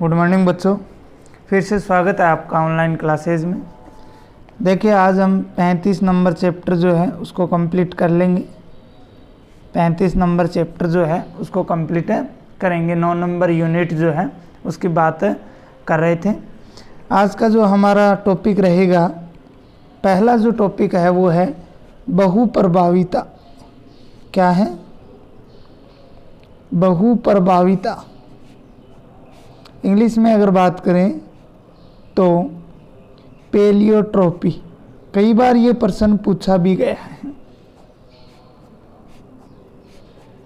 Good morning बच्चों, फिर से स्वागत है आपका ऑनलाइन क्लासेज में। देखिए आज हम 35 नंबर चैप्टर जो है उसको कंप्लीट कर लेंगे। 35 नंबर चैप्टर जो है उसको कंप्लीट करेंगे। 9 नंबर यूनिट जो है उसकी बात कर रहे थे। आज का जो हमारा टॉपिक रहेगा, पहला जो टॉपिक है वो है बहुप्रभाविता। क्या है? बहुप्रभाविता। इंग्लिश में अगर बात करें तो पेलियोट्रोपी। कई बार ये प्रश्न पूछा भी गया है,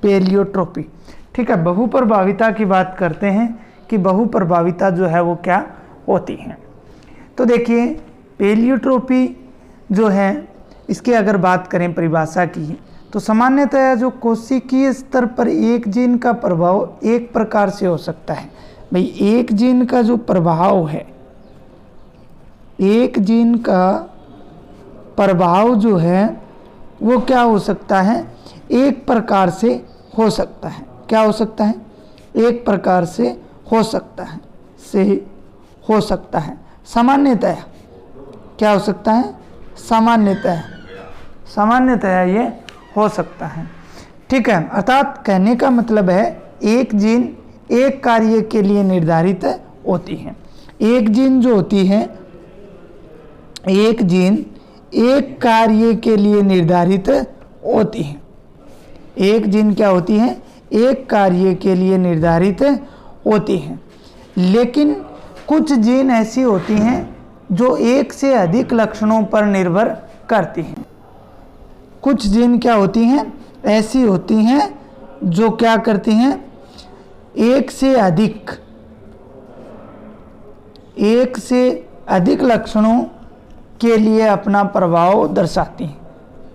पेलियोट्रोपी। ठीक है, बहुप्रभाविता की बात करते हैं कि बहुप्रभाविता जो है वो क्या होती है। तो देखिए पेलियोट्रोपी जो है, इसकी अगर बात करें परिभाषा की, तो सामान्यतः जो कोशिकीय स्तर पर एक जीन का प्रभाव एक प्रकार से हो सकता है। भाई एक जीन का जो प्रभाव है, एक जीन का प्रभाव जो है वो क्या हो सकता है? एक प्रकार से हो सकता है। क्या हो सकता है? एक प्रकार से हो सकता है, हो सकता है। सामान्यतः क्या हो सकता है? सामान्यतः ये हो सकता है। ठीक है, अर्थात कहने का मतलब है एक जीन एक कार्य के लिए निर्धारित होती है। एक जीन जो होती है, एक जीन एक कार्य के लिए निर्धारित होती है। एक जीन क्या होती है? एक कार्य के लिए निर्धारित होती है। लेकिन कुछ जीन ऐसी होती हैं जो एक से अधिक लक्षणों पर निर्भर करती हैं। कुछ जीन क्या होती हैं? ऐसी होती हैं जो क्या करती हैं? एक से अधिक लक्षणों के लिए अपना प्रभाव दर्शाती हैं।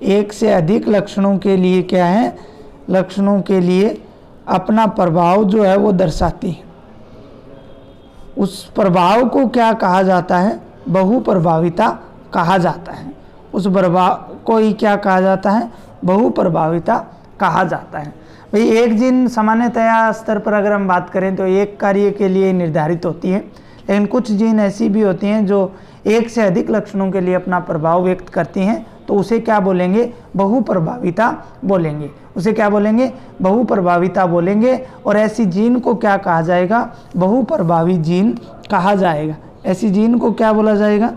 एक से अधिक लक्षणों के लिए क्या है? लक्षणों के लिए अपना प्रभाव जो है वो दर्शाती है। उस प्रभाव को क्या कहा जाता है? बहुप्रभाविता कहा जाता है। उस प्रभाव को ही क्या कहा जाता है? बहुप्रभाविता कहा जाता है। भाई एक जीन सामान्यतया स्तर पर अगर हम बात करें तो एक कार्य के लिए निर्धारित होती है, लेकिन कुछ जीन ऐसी भी होती हैं जो एक से अधिक लक्षणों के लिए अपना प्रभाव व्यक्त करती हैं, तो उसे क्या बोलेंगे? बहुप्रभाविता बोलेंगे। उसे क्या बोलेंगे? बहुप्रभाविता बोलेंगे। और ऐसी जीन को क्या कहा जाएगा? बहुप्रभावी जीन कहा जाएगा। ऐसी जीन को क्या बोला जाएगा?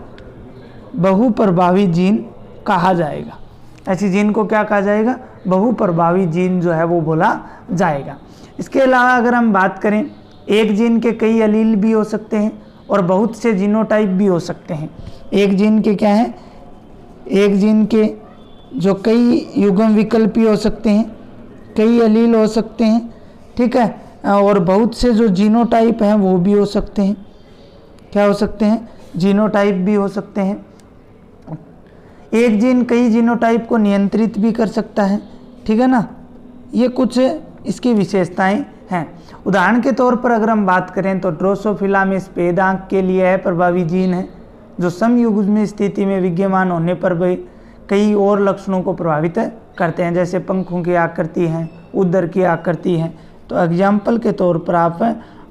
बहुप्रभावी जीन कहा जाएगा। ऐसी जीन को क्या कहा जाएगा? बहुप्रभावी जीन जो है वो बोला जाएगा। इसके अलावा अगर हम बात करें, एक जीन के कई एलील भी हो सकते हैं और बहुत से जीनोटाइप भी हो सकते हैं। एक जीन के क्या है? एक जीन के जो कई युग्म विकल्प भी हो सकते हैं, कई एलील हो सकते हैं। ठीक है, और बहुत से जो जीनोटाइप हैं वो भी हो सकते हैं। क्या हो सकते हैं? जीनोटाइप भी हो सकते हैं। एक जीन कई जीनोटाइप को नियंत्रित भी कर सकता है। ठीक है ना, ये कुछ इसकी विशेषताएं हैं। उदाहरण के तौर पर अगर हम बात करें तो ड्रोसोफिला में सफेद आंख के लिए प्रभावी जीन है, जो समयुग्म स्थिति में विद्यमान होने पर भी कई और लक्षणों को प्रभावित करते हैं, जैसे पंखों की आकृति है, उदर की आकृति है। तो एग्जाम्पल के तौर पर आप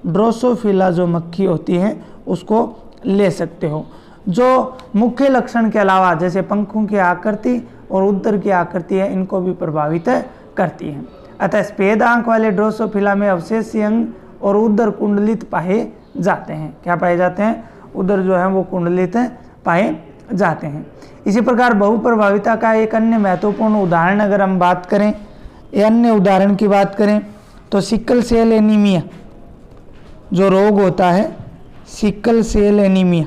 ड्रोसोफिला जो मक्खी होती है उसको ले सकते हो, जो मुख्य लक्षण के अलावा जैसे पंखों की आकृति और उदर की आकृति है, इनको भी प्रभावित करती है। अतः सफेद आंख वाले ड्रोसोफिला में अवशेषीय अंग और उदर कुंडलित पाए जाते हैं। क्या पाए जाते हैं? उदर जो है वो कुंडलित पाए जाते हैं। इसी प्रकार बहुप्रभाविता का एक अन्य महत्वपूर्ण उदाहरण अगर हम बात करें, अन्य उदाहरण की बात करें तो सिकल सेल एनीमिया जो रोग होता है, sickle cell anaemia,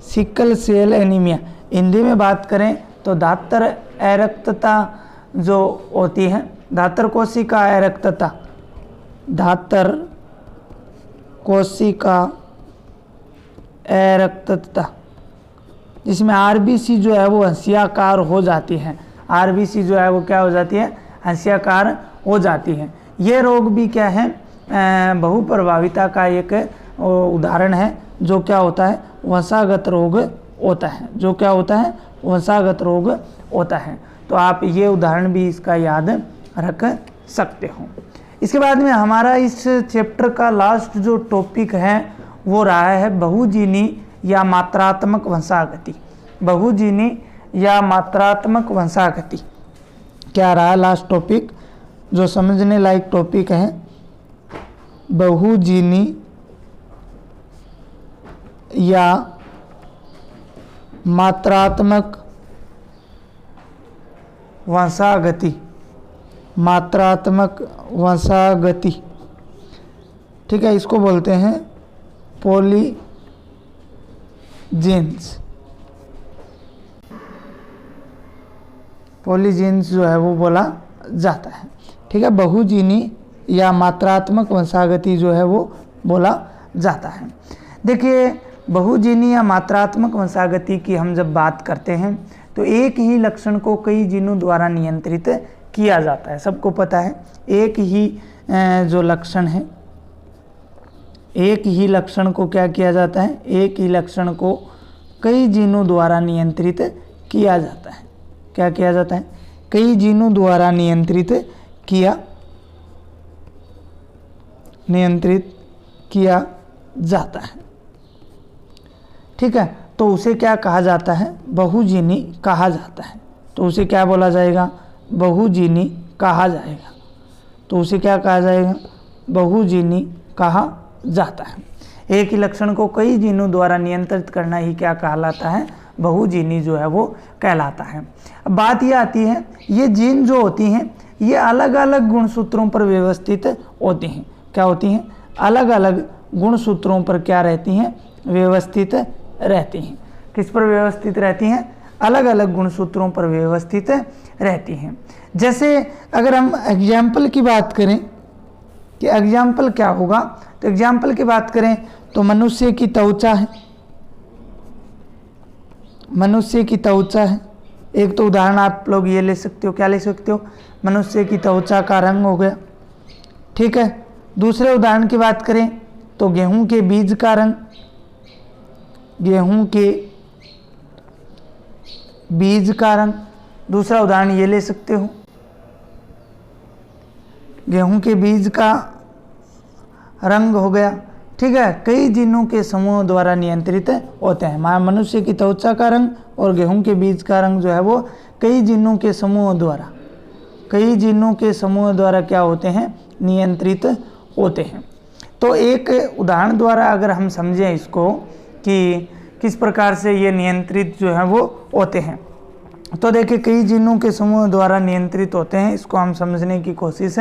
sickle cell anaemia Hindi में बात करें तो दातर अरक्तता जो होती है, दातर कोशिका अरक्तता, दातर कोशिका अरक्तता, जिसमें आरबीसी जो है वो हंसियाकार हो जाती है। आरबीसी जो है वो क्या हो जाती है? हंसियाकार हो जाती है। ये रोग भी क्या है? बहुप्रभाविता का एक उदाहरण है, जो क्या होता है? वसागत रोग होता है। जो क्या होता है? वसागत रोग होता है। तो आप ये उदाहरण भी इसका याद रख सकते हो। इसके बाद में हमारा इस चैप्टर का लास्ट जो टॉपिक है वो रहा है बहुजीनी या मात्रात्मक वंशागति। बहुजीनी या मात्रात्मक वंशागति क्या रहा लास्ट टॉपिक, जो समझने लायक टॉपिक है, बहुजीनी या मात्रात्मक वंशागति, मात्रात्मक वंशागति, ठीक है, इसको बोलते हैं पॉलीजीन्स। पॉलीजीन्स जो है वो बोला जाता है, ठीक है। बहुजीनी या मात्रात्मक वंशागति जो है वो बोला जाता है। देखिए बहुजीनी या मात्रात्मक वंशागति की हम जब बात करते हैं तो एक ही लक्षण को कई जीनों द्वारा नियंत्रित किया जाता है। सबको पता है एक ही जो लक्षण है, एक ही लक्षण को क्या किया जाता है, एक ही लक्षण को कई जीनों द्वारा नियंत्रित किया जाता है। क्या किया जाता है, कई जीनों द्वारा नियंत्रित किया जाता है, ठीक है। तो उसे क्या कहा जाता है, बहुजीनी कहा जाता है। तो उसे क्या बोला जाएगा, बहुजीनी कहा जाएगा। तो उसे क्या कहा जाएगा, बहुजीनी कहा जाता है। एक ही लक्षण को कई जीनों द्वारा नियंत्रित करना ही क्या कहलाता है, बहुजीनी जो है वो कहलाता है। अब बात ये आती है, ये जीन जो होती हैं ये अलग अलग गुणसूत्रों पर व्यवस्थित होती हैं। क्या होती हैं, अलग अलग गुणसूत्रों पर क्या रहती हैं, व्यवस्थित रहती हैं। किस पर व्यवस्थित रहती हैं, अलग अलग गुणसूत्रों पर व्यवस्थित रहती हैं। जैसे अगर हम एग्जाम्पल की बात करें कि एग्जाम्पल क्या होगा, तो एग्जाम्पल की बात करें तो मनुष्य की त्वचा है, मनुष्य की त्वचा है। एक तो उदाहरण आप लोग ये ले सकते हो, क्या ले सकते हो, मनुष्य की त्वचा का रंग हो गया, ठीक है। दूसरे उदाहरण की बात करें तो गेहूं के बीज का रंग, गेहूं के बीज का रंग। दूसरा उदाहरण ये ले सकते हो, गेहूं के बीज का रंग हो गया, ठीक है। कई जीनों के समूह द्वारा नियंत्रित होते हैं। मनुष्य की त्वचा का रंग और गेहूं के बीज का रंग जो है वो कई जीनों के समूह द्वारा, कई जीनों के समूह द्वारा क्या होते हैं, नियंत्रित होते हैं। तो एक उदाहरण द्वारा अगर हम समझें इसको कि किस प्रकार से ये नियंत्रित जो है वो होते हैं, तो देखिए कई जीनों के समूह द्वारा नियंत्रित होते हैं, इसको हम समझने की कोशिश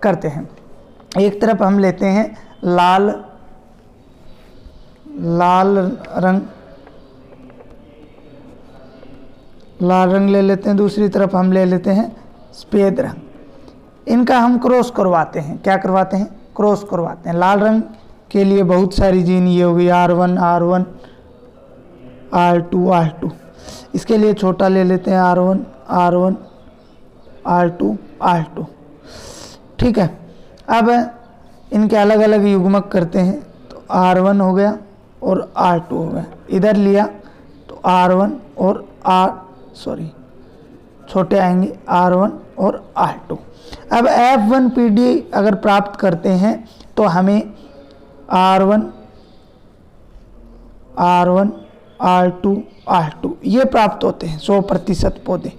करते हैं। एक तरफ हम लेते हैं लाल रंग, लाल रंग ले लेते हैं। दूसरी तरफ हम ले लेते हैं सफ़ेद रंग। इनका हम क्रॉस करवाते हैं, क्या करवाते हैं, क्रॉस करवाते हैं। लाल रंग के लिए बहुत सारी जीन ये होगी R1 R2 इसके लिए छोटा ले लेते हैं R1 R2 ठीक है। अब इनके अलग अलग युग्मक करते हैं, तो R1 हो गया और R2 हो गया। इधर लिया तो R1 और छोटे आएंगे R1 और R2। अब F1PD अगर प्राप्त करते हैं तो हमें R1 R2 ये प्राप्त होते हैं 100% पौधे,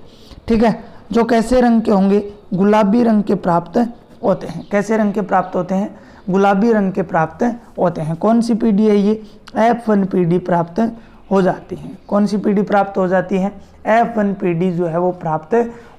ठीक है। जो कैसे रंग के होंगे, गुलाबी रंग के प्राप्त होते हैं। कैसे रंग के प्राप्त होते हैं, गुलाबी रंग के प्राप्त होते हैं। कौन सी पीढ़ी है ये, F1PD प्राप्त हो जाती है। कौन सी पीढ़ी प्राप्त हो जाती है, F1PD जो है वो प्राप्त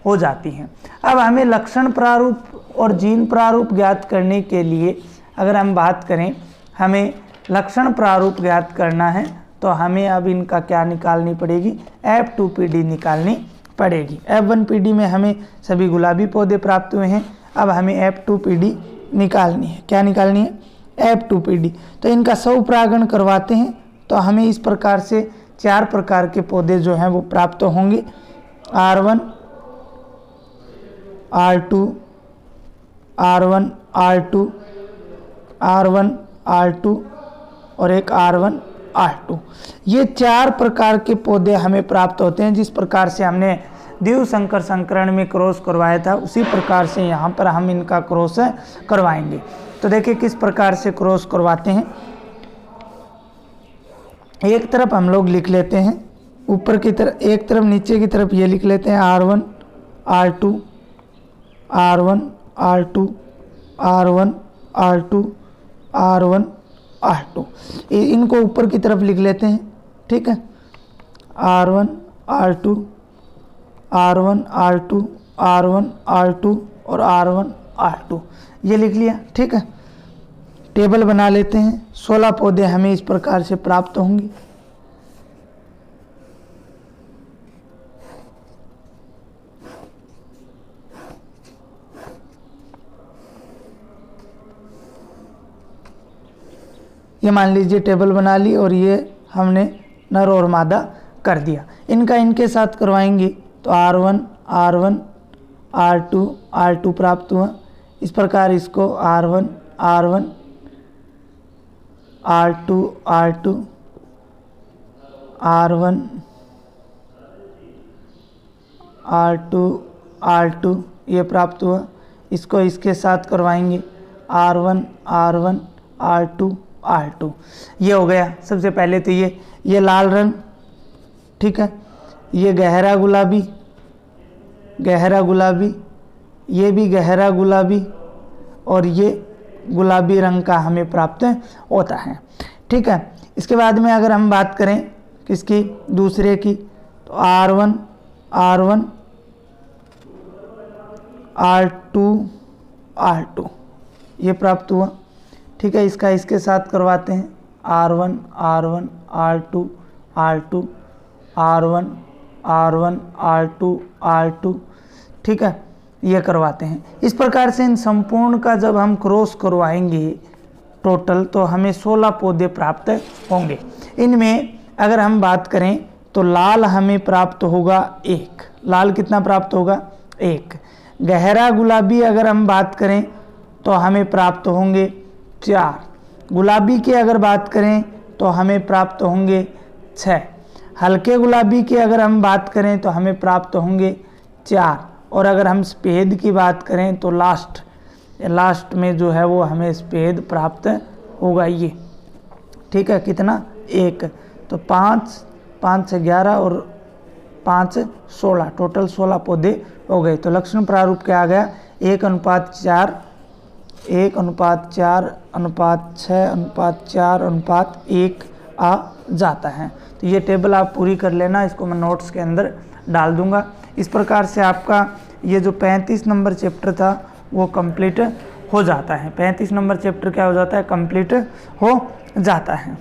हो जाती है। अब हमें लक्षण प्रारूप और जीन प्रारूप ज्ञात करने के लिए अगर हम बात करें, हमें लक्षण प्रारूप ज्ञात करना है तो हमें अब इनका क्या निकालनी पड़ेगी, F2PD निकालनी पड़ेगी। F1PD में हमें सभी गुलाबी पौधे प्राप्त हुए हैं, अब हमें F2PD निकालनी है। क्या निकालनी है, F2PD। तो इनका स्वपरागण करवाते हैं तो हमें इस प्रकार से 4 प्रकार के पौधे जो हैं वो प्राप्त होंगे, R1 R2 और एक R1 ये 4 प्रकार के पौधे हमें प्राप्त होते हैं। जिस प्रकार से हमने द्वितीय संकर संकरण में क्रॉस करवाया था, उसी प्रकार से यहाँ पर हम इनका क्रॉस करवाएंगे। तो देखिए किस प्रकार से क्रॉस करवाते हैं। एक तरफ हम लोग लिख लेते हैं ऊपर की तरफ, एक तरफ नीचे की तरफ ये लिख लेते हैं R1 R2 R1 R2 R1 R2 R1 R2, इनको ऊपर की तरफ लिख लेते हैं, ठीक है। R1 R2 R1 R2 R1 R2 और R1 R2 ये लिख लिया, ठीक है। टेबल बना लेते हैं। 16 पौधे हमें इस प्रकार से प्राप्त होंगे। ये मान लीजिए टेबल बना ली और ये हमने नर और मादा कर दिया। इनका इनके साथ करवाएंगे तो R1 R1 R2 R2 प्राप्त हुआ। इस प्रकार इसको R1 R1 R2 R2 R1 R2 R2 ये प्राप्त हुआ। इसको इसके साथ करवाएंगे R1 R1 R2 R2 ये हो गया। सबसे पहले तो ये लाल रंग, ठीक है। ये गहरा गुलाबी, गहरा गुलाबी, ये भी गहरा गुलाबी और ये गुलाबी रंग का हमें प्राप्त होता है, ठीक है। इसके बाद में अगर हम बात करें किसकी, दूसरे की, तो R1 R1 R2 R2 ये प्राप्त हुआ, ठीक है। इसका इसके साथ करवाते हैं R1 R1 R2 R2 R1 R1 R2 R2, ठीक है। ये करवाते हैं। इस प्रकार से इन संपूर्ण का जब हम क्रॉस करवाएंगे टोटल तो हमें 16 पौधे प्राप्त होंगे। इनमें अगर हम बात करें तो लाल हमें प्राप्त होगा 1, लाल कितना प्राप्त होगा 1। गहरा गुलाबी अगर हम बात करें तो हमें प्राप्त होंगे 4। गुलाबी की अगर बात करें तो हमें प्राप्त होंगे 6। हल्के गुलाबी की अगर हम बात करें तो हमें प्राप्त होंगे 4। और अगर हम सफ़ेद की बात करें तो लास्ट में जो है वो हमें सफ़ेद प्राप्त होगा ये, ठीक है। कितना 1, तो 5 से 11 और 5 से 16, टोटल 16 पौधे हो गए। तो लक्षण प्रारूप क्या आ गया, 1:4 1:4 6 4 1 आ जाता है। तो ये टेबल आप पूरी कर लेना, इसको मैं नोट्स के अंदर डाल दूंगा। इस प्रकार से आपका ये जो 35 नंबर चैप्टर था वो कंप्लीट हो जाता है। 35 नंबर चैप्टर क्या हो जाता है, कंप्लीट हो जाता है।